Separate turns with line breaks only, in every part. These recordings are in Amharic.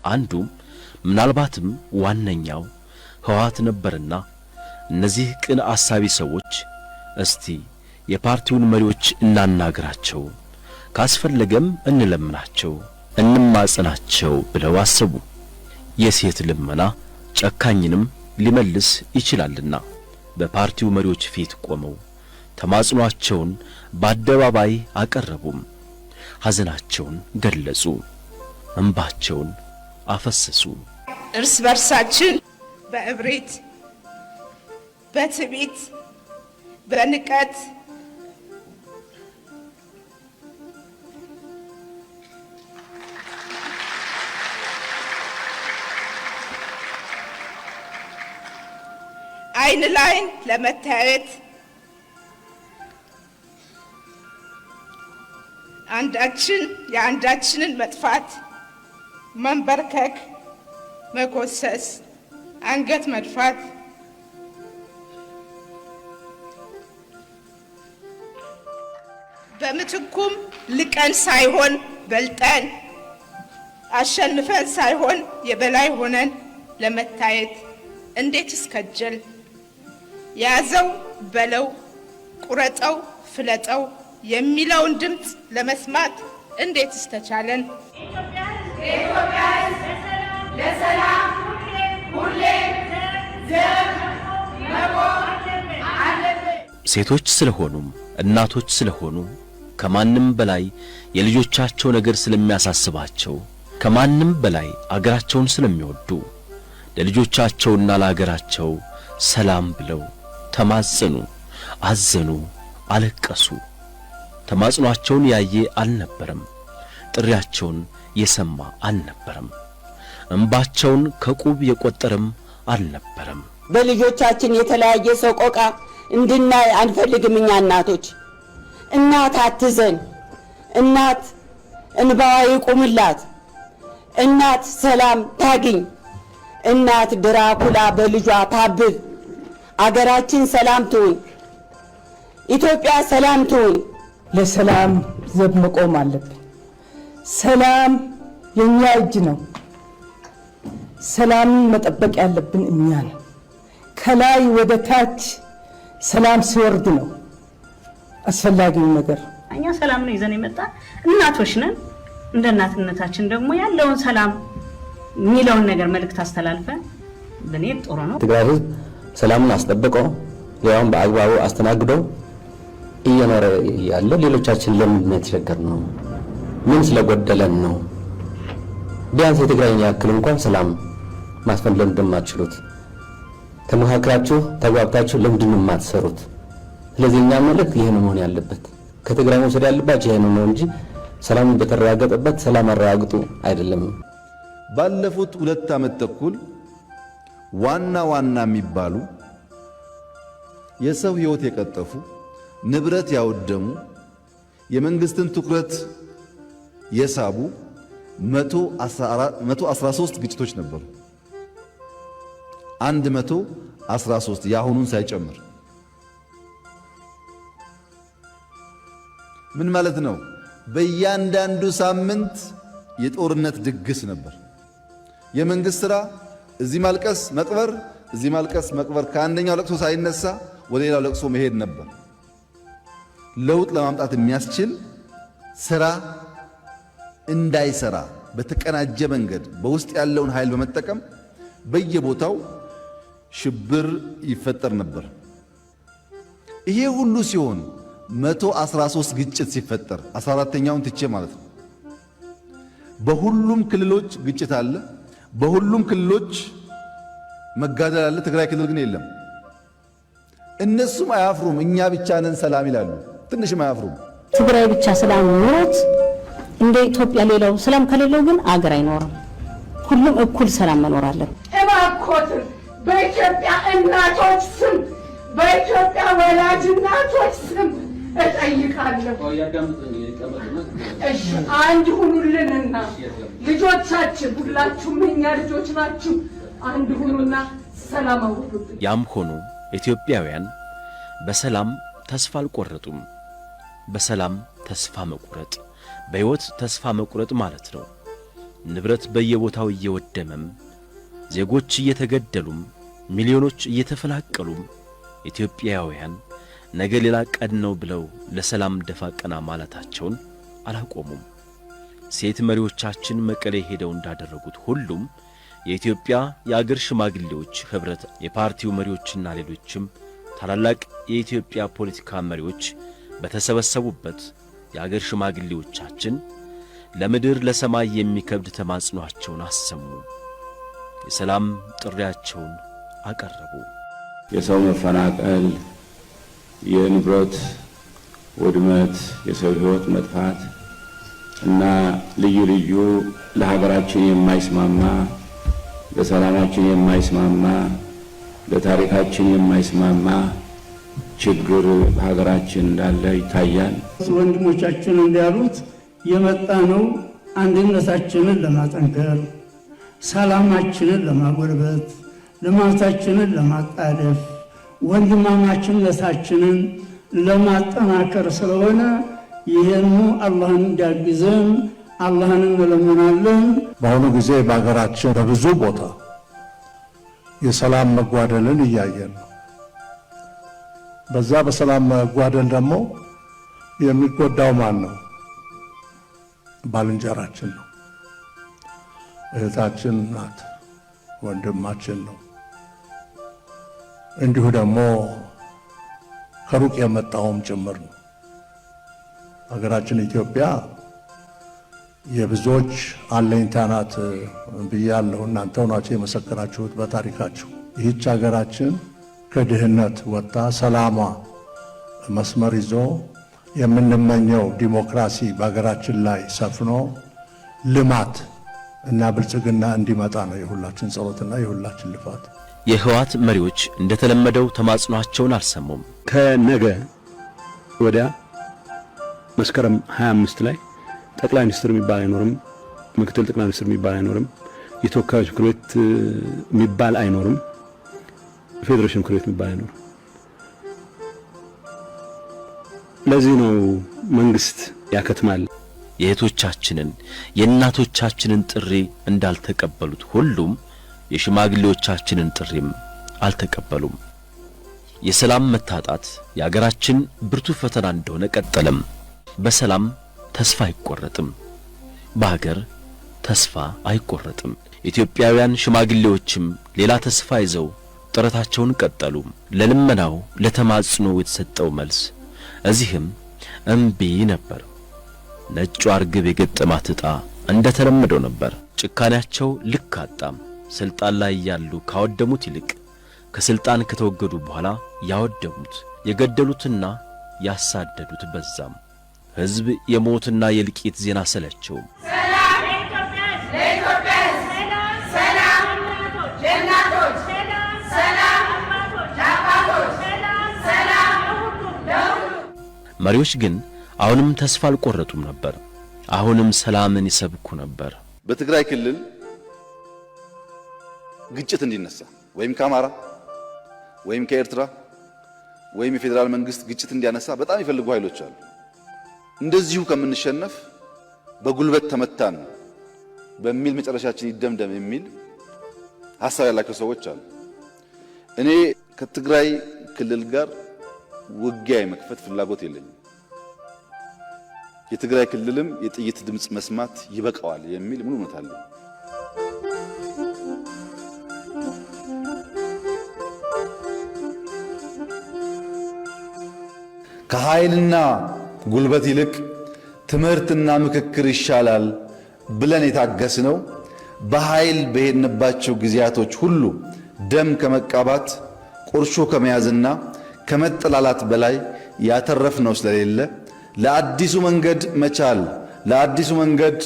አንዱ ምናልባትም ዋነኛው ህወሓት ነበርና እነዚህ ቅን አሳቢ ሰዎች እስቲ የፓርቲውን መሪዎች እናናግራቸው፣ ካስፈለገም እንለምናቸው፣ እንማጽናቸው ብለው አሰቡ። የሴት ልመና ጨካኝንም ሊመልስ ይችላልና በፓርቲው መሪዎች ፊት ቆመው ተማጽኗቸውን በአደባባይ አቀረቡም። ሐዘናቸውን ገለጹ፣ እንባቸውን አፈሰሱ።
እርስ በርሳችን በእብሪት፣ በትዕቢት፣ በንቀት አይን ላይን ለመታየት አንዳችን የአንዳችንን መጥፋት መንበርከክ፣ መኮሰስ፣ አንገት መድፋት በምትኩም ልቀን ሳይሆን በልጠን አሸንፈን ሳይሆን የበላይ ሆነን ለመታየት እንዴት እስከጀል ያዘው በለው ቁረጠው ፍለጠው የሚለውን ድምጽ ለመስማት እንዴት እስተቻለን? ኢትዮጵያ ለሰላም ሁሌ ዘብ መቆም አለበት።
ሴቶች ስለሆኑም እናቶች ስለሆኑ ከማንም በላይ የልጆቻቸው ነገር ስለሚያሳስባቸው ከማንም በላይ አገራቸውን ስለሚወዱ ለልጆቻቸውና ለአገራቸው ሰላም ብለው ተማጸኑ፣ አዘኑ፣ አለቀሱ። ተማጽኗቸውን ያየ አልነበረም፣ ጥሪያቸውን የሰማ አልነበረም፣ እንባቸውን ከቁብ የቆጠረም አልነበረም።
በልጆቻችን የተለያየ ሰቆቃ እንድናይ አንፈልግም። እኛ እናቶች እናት አትዘን፣ እናት እንባዋ ይቁምላት፣ እናት ሰላም ታግኝ፣ እናት ድራኩላ በልጇ ታብብ። አገራችን ሰላም ትሁን፣ ኢትዮጵያ ሰላም ትሁን።
ለሰላም ዘብ መቆም አለብን። ሰላም የኛ እጅ ነው። ሰላምን መጠበቅ ያለብን እኛ ነን። ከላይ ወደ ታች ሰላም ሲወርድ ነው አስፈላጊው ነገር።
እኛ ሰላም ነው ይዘን የመጣ እናቶች ነን። እንደ እናትነታችን ደግሞ ያለውን ሰላም የሚለውን ነገር መልእክት አስተላልፈን ብንሄድ ጥሩ ነው።
ትግራይ ህዝብ ሰላምን አስጠብቀው ያውን በአግባቡ አስተናግደው እየኖረ ያለ ሌሎቻችን ለምን ተቸገር ነው? ምን ስለጎደለን ነው? ቢያንስ የትግራይን ያክል እንኳን ሰላም ማስፈን ለምን እንደማትችሉት ተመካክራችሁ ተግባብታችሁ ለምንድን ነው የማትሰሩት? ስለዚህ እኛ መልእክት ይሄ ነው መሆን ያለበት። ከትግራይ መውሰድ ያለባችሁ ይሄ ነው እንጂ ሰላምን በተረጋገጠበት ሰላም አረጋግጡ አይደለም።
ባለፉት 2 ዓመት ተኩል ዋና የሚባሉ የሰው ህይወት የቀጠፉ ንብረት ያወደሙ የመንግስትን ትኩረት የሳቡ 113 ግጭቶች ነበሩ። 113 ያሁኑን ሳይጨምር ምን ማለት ነው? በእያንዳንዱ ሳምንት የጦርነት ድግስ ነበር። የመንግስት ሥራ እዚህ ማልቀስ መቅበር፣ እዚህ ማልቀስ መቅበር፣ ከአንደኛው ለቅሶ ሳይነሳ ወደ ሌላው ለቅሶ መሄድ ነበር። ለውጥ ለማምጣት የሚያስችል ሥራ እንዳይሰራ በተቀናጀ መንገድ በውስጥ ያለውን ኃይል በመጠቀም በየቦታው ሽብር ይፈጠር ነበር። ይሄ ሁሉ ሲሆን 113 ግጭት ሲፈጠር 14ኛውን ትቼ ማለት ነው። በሁሉም ክልሎች ግጭት አለ፣ በሁሉም ክልሎች መጋደል አለ። ትግራይ ክልል ግን የለም። እነሱም አያፍሩም። እኛ ብቻ ነን ሰላም ይላሉ። ትንሽም አያፍሩም።
ትግራይ ብቻ ሰላም ኖሮት እንደ ኢትዮጵያ ሌላው ሰላም ከሌለው ግን አገር አይኖርም። ሁሉም እኩል ሰላም መኖር አለበት።
እባክዎትን በኢትዮጵያ እናቶች ስም፣ በኢትዮጵያ ወላጅ እናቶች ስም እጠይቃለሁ። እሺ አንድ ሁኑልንና ልጆቻችን ሁላችሁም የኛ ልጆች ናችሁ። አንድ ሁኑና ሰላም አውርዱልን።
ያም ሆኖ ኢትዮጵያውያን በሰላም ተስፋ አልቆረጡም። በሰላም ተስፋ መቁረጥ በሕይወት ተስፋ መቁረጥ ማለት ነው። ንብረት በየቦታው እየወደመም ዜጎች እየተገደሉም ሚሊዮኖች እየተፈናቀሉም ኢትዮጵያውያን ነገ ሌላ ቀን ነው ብለው ለሰላም ደፋ ቀና ማለታቸውን አላቆሙም። ሴት መሪዎቻችን መቀሌ ሄደው እንዳደረጉት ሁሉም የኢትዮጵያ የአገር ሽማግሌዎች ኅብረት የፓርቲው መሪዎችና ሌሎችም ታላላቅ የኢትዮጵያ ፖለቲካ መሪዎች በተሰበሰቡበት የአገር ሽማግሌዎቻችን ለምድር ለሰማይ የሚከብድ ተማጽኗቸውን አሰሙ። የሰላም ጥሪያቸውን አቀረቡ።
የሰው መፈናቀል፣ የንብረት ውድመት፣ የሰው ሕይወት መጥፋት እና ልዩ ልዩ ለሀገራችን የማይስማማ ለሰላማችን የማይስማማ ለታሪካችን የማይስማማ ችግር በሀገራችን እንዳለ ይታያል።
ወንድሞቻችን እንዳሉት የመጣ ነው አንድነታችንን ለማጠንከር፣ ሰላማችንን ለማጎልበት፣ ልማታችንን ለማጣደፍ፣ ወንድማማችነታችንን ለማጠናከር ስለሆነ ይሄን አላህን እንዲያግዘን አላህን እንለምናለን።
በአሁኑ ጊዜ በሀገራችን በብዙ ቦታ የሰላም መጓደልን እያየን ነው። በዛ በሰላም መጓደል ደግሞ የሚጎዳው ማን ነው? ባልንጀራችን ነው፣ እህታችን ናት፣ ወንድማችን ነው። እንዲሁ ደግሞ ከሩቅ የመጣውም ጭምር ነው። ሀገራችን ኢትዮጵያ የብዙዎች አለኝታ ናት ብያለሁ። እናንተው ናችሁ የመሰከራችሁት በታሪካችሁ። ይህች ሀገራችን ከድህነት ወጥታ ሰላሟ መስመር ይዞ የምንመኘው ዲሞክራሲ በሀገራችን ላይ ሰፍኖ ልማት እና ብልጽግና እንዲመጣ ነው የሁላችን ጸሎትና የሁላችን ልፋት።
የህወሓት መሪዎች እንደተለመደው ተማጽኗቸውን አልሰሙም።
ከነገ ወዲያ መስከረም 25 ላይ ጠቅላይ ሚኒስትር የሚባል አይኖርም፣ ምክትል ጠቅላይ ሚኒስትር የሚባል አይኖርም፣ የተወካዮች ምክር ቤት የሚባል አይኖርም፣ ፌዴሬሽን ምክር ቤት የሚባል አይኖርም። ለዚህ ነው መንግስት ያከትማል።
የእህቶቻችንን የእናቶቻችንን ጥሪ እንዳልተቀበሉት ሁሉም የሽማግሌዎቻችንን ጥሪም አልተቀበሉም። የሰላም መታጣት የአገራችን ብርቱ ፈተና እንደሆነ ቀጠለም። በሰላም ተስፋ አይቆረጥም፣ በሀገር ተስፋ አይቆረጥም። ኢትዮጵያውያን ሽማግሌዎችም ሌላ ተስፋ ይዘው ጥረታቸውን ቀጠሉ። ለልመናው ለተማጽኖ የተሰጠው መልስ እዚህም እምቢ ነበር። ነጩ አርግብ የገጠማት ዕጣ እንደተለመደው ነበር። ጭካኔያቸው ልክ አጣም። ስልጣን ላይ ያሉ ካወደሙት ይልቅ ከስልጣን ከተወገዱ በኋላ ያወደሙት የገደሉትና ያሳደዱት በዛም። ሕዝብ የሞትና የልቂት ዜና ሰለቸው።
ሰላም ለኢትዮጵያ፣ ሰላም ለእናቶች፣ ሰላም ለአባቶች፣ ሰላም ለሁሉ።
መሪዎች ግን አሁንም ተስፋ አልቆረጡም ነበር። አሁንም ሰላምን ይሰብኩ ነበር።
በትግራይ ክልል ግጭት እንዲነሳ ወይም ከአማራ ወይም ከኤርትራ ወይም የፌዴራል መንግስት ግጭት እንዲያነሳ በጣም ይፈልጉ ኃይሎች አሉ። እንደዚሁ ከምንሸነፍ በጉልበት ተመታን በሚል መጨረሻችን ይደምደም የሚል ሐሳብ ያላቸው ሰዎች አሉ። እኔ ከትግራይ ክልል ጋር ውጊያ የመክፈት ፍላጎት የለኝም። የትግራይ ክልልም የጥይት ድምጽ መስማት ይበቃዋል የሚል ሙሉ እምነት አለኝ። ከኃይልና ጉልበት ይልቅ ትምህርትና ምክክር ይሻላል ብለን የታገስነው በኃይል በሄድንባቸው ጊዜያቶች ሁሉ ደም ከመቃባት ቁርሾ ከመያዝና ከመጠላላት በላይ ያተረፍነው ስለሌለ ለአዲሱ መንገድ መቻል፣ ለአዲሱ መንገድ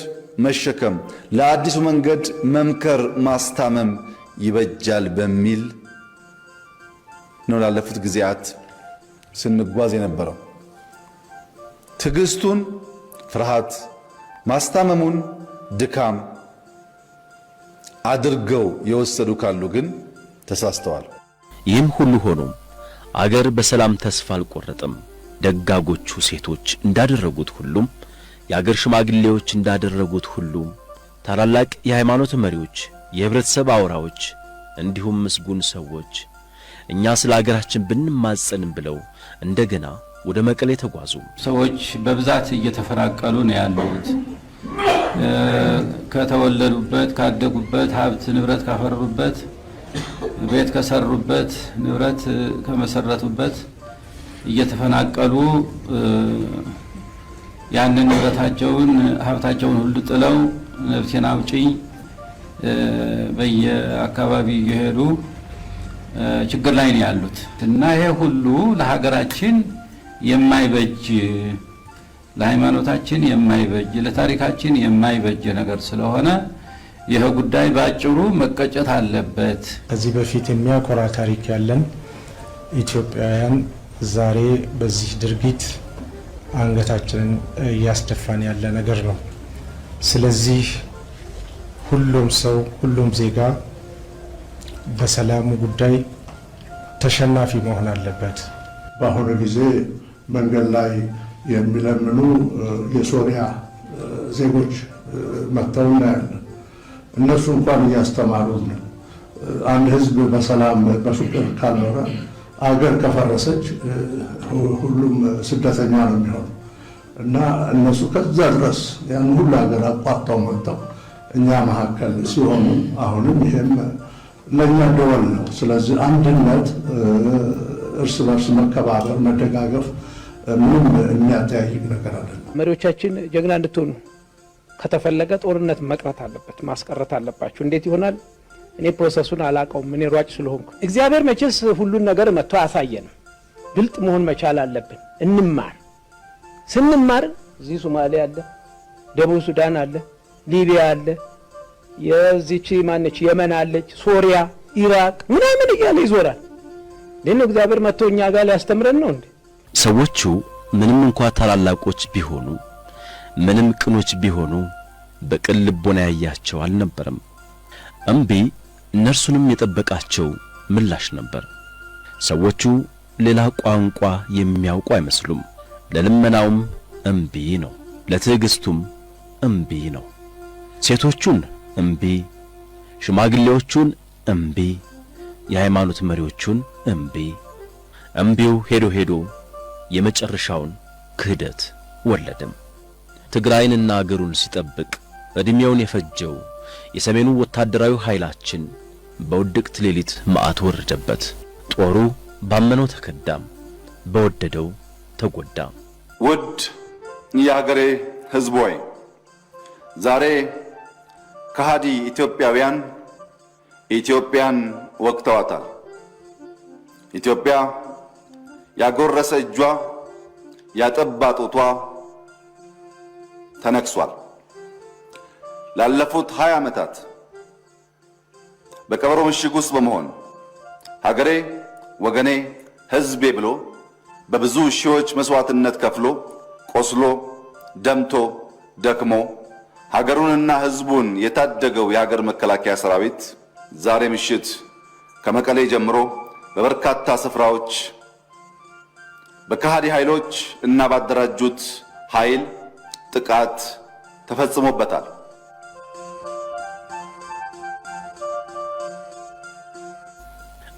መሸከም፣ ለአዲሱ መንገድ መምከር፣ ማስታመም ይበጃል በሚል ነው ላለፉት ጊዜያት ስንጓዝ የነበረው። ትዕግስቱን ፍርሃት፣ ማስታመሙን ድካም አድርገው የወሰዱ ካሉ ግን ተሳስተዋል።
ይህም ሁሉ ሆኖ አገር በሰላም ተስፋ አልቆረጠም። ደጋጎቹ ሴቶች እንዳደረጉት ሁሉም የአገር ሽማግሌዎች እንዳደረጉት ሁሉም ታላላቅ የሃይማኖት መሪዎች፣ የህብረተሰብ አውራዎች እንዲሁም ምስጉን ሰዎች እኛ ስለ ሀገራችን ብንማጸንም ብለው እንደገና ወደ መቀሌ ተጓዙ።
ሰዎች በብዛት እየተፈናቀሉ ነው ያሉት። ከተወለዱበት ካደጉበት ሀብት ንብረት ካፈሩበት ቤት ከሰሩበት ንብረት ከመሰረቱበት እየተፈናቀሉ ያንን ንብረታቸውን ሀብታቸውን ሁሉ ጥለው ነፍሴን አውጪኝ በየአካባቢው እየሄዱ ችግር ላይ ነው ያሉት እና ይሄ ሁሉ ለሀገራችን የማይበጅ ለሃይማኖታችን የማይበጅ ለታሪካችን የማይበጅ ነገር ስለሆነ ይሄ ጉዳይ ባጭሩ መቀጨት አለበት።
ከዚህ በፊት የሚያኮራ ታሪክ ያለን ኢትዮጵያውያን ዛሬ በዚህ ድርጊት አንገታችንን እያስደፋን ያለ ነገር ነው። ስለዚህ ሁሉም ሰው ሁሉም ዜጋ በሰላሙ ጉዳይ ተሸናፊ መሆን አለበት።
በአሁኑ ጊዜ መንገድ ላይ የሚለምኑ የሶሪያ ዜጎች መጥተው እናያለን። እነሱ እንኳን እያስተማሩን አንድ ህዝብ በሰላም በፍቅር ካልኖረ አገር ከፈረሰች ሁሉም ስደተኛ ነው የሚሆነው እና እነሱ ከዛ ድረስ ያን ሁሉ ሀገር አቋርጠው መጥተው እኛ መካከል ሲሆኑ አሁንም ይሄም ለእኛ ደወል ነው። ስለዚህ አንድነት፣ እርስ በርስ መከባበር፣ መደጋገፍ ምንም የሚያጠያይቅ ነገር አይደለም።
መሪዎቻችን ጀግና እንድትሆኑ ከተፈለገ ጦርነት መቅረት አለበት፣ ማስቀረት አለባቸው። እንዴት ይሆናል? እኔ ፕሮሰሱን አላውቀውም፣ እኔ ሯጭ ስለሆንኩ። እግዚአብሔር መቼስ ሁሉን ነገር መጥቶ አያሳየንም። ብልጥ መሆን መቻል አለብን። እንማር። ስንማር እዚህ ሶማሊያ አለ፣ ደቡብ ሱዳን አለ፣ ሊቢያ አለ፣ የዚች ማነች የመን አለች፣ ሶሪያ፣ ኢራቅ ምናምን እያለ ይዞራል። ለምን እግዚአብሔር መጥቶ እኛ ጋር ሊያስተምረን ነው እንዴ?
ሰዎቹ ምንም እንኳን ታላላቆች ቢሆኑ ምንም ቅኖች ቢሆኑ በቅን ልቦና ያያቸው አልነበረም። እምቢ እነርሱንም የጠበቃቸው ምላሽ ነበር። ሰዎቹ ሌላ ቋንቋ የሚያውቁ አይመስሉም። ለልመናውም እምቢ ነው፣ ለትዕግስቱም እምቢ ነው። ሴቶቹን እምቢ፣ ሽማግሌዎቹን እምቢ፣ የሃይማኖት መሪዎቹን እምቢ። እምቢው ሄዶ ሄዶ የመጨረሻውን ክህደት ወለደም። ትግራይንና አገሩን ሲጠብቅ ዕድሜውን የፈጀው የሰሜኑ ወታደራዊ ኃይላችን በውድቅት ሌሊት መዓት ወረደበት። ጦሩ ባመነው ተከዳም፣ በወደደው ተጎዳ።
ውድ የሀገሬ ሕዝብ ሆይ ዛሬ ከሃዲ ኢትዮጵያውያን ኢትዮጵያን ወቅተዋታል። ኢትዮጵያ ያጎረሰ እጇ ያጠባ ጡቷ ተነክሷል። ላለፉት 20 ዓመታት በቀበሮ ምሽግ ውስጥ በመሆን ሀገሬ፣ ወገኔ፣ ሕዝቤ ብሎ በብዙ ሺዎች መስዋዕትነት ከፍሎ ቆስሎ ደምቶ ደክሞ ሀገሩንና ሕዝቡን የታደገው የሀገር መከላከያ ሰራዊት ዛሬ ምሽት ከመቀሌ ጀምሮ በበርካታ ስፍራዎች በከሃዲ ኃይሎች እና ባደራጁት ኃይል ጥቃት ተፈጽሞበታል።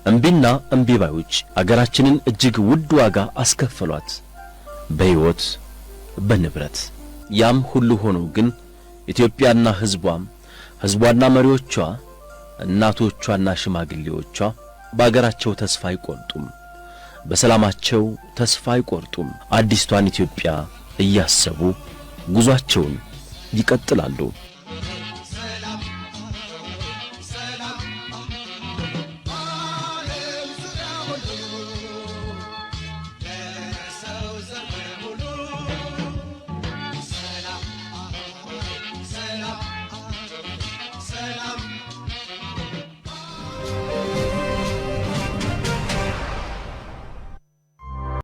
እምቢና እምቢባዮች አገራችንን እጅግ ውድ ዋጋ አስከፈሏት፣ በሕይወት በንብረት። ያም ሁሉ ሆኖ ግን ኢትዮጵያና ሕዝቧና መሪዎቿ፣ እናቶቿና ሽማግሌዎቿ በአገራቸው ተስፋ አይቆርጡም፣ በሰላማቸው ተስፋ አይቆርጡም። አዲስቷን ኢትዮጵያ እያሰቡ ጉዟቸውን ይቀጥላሉ።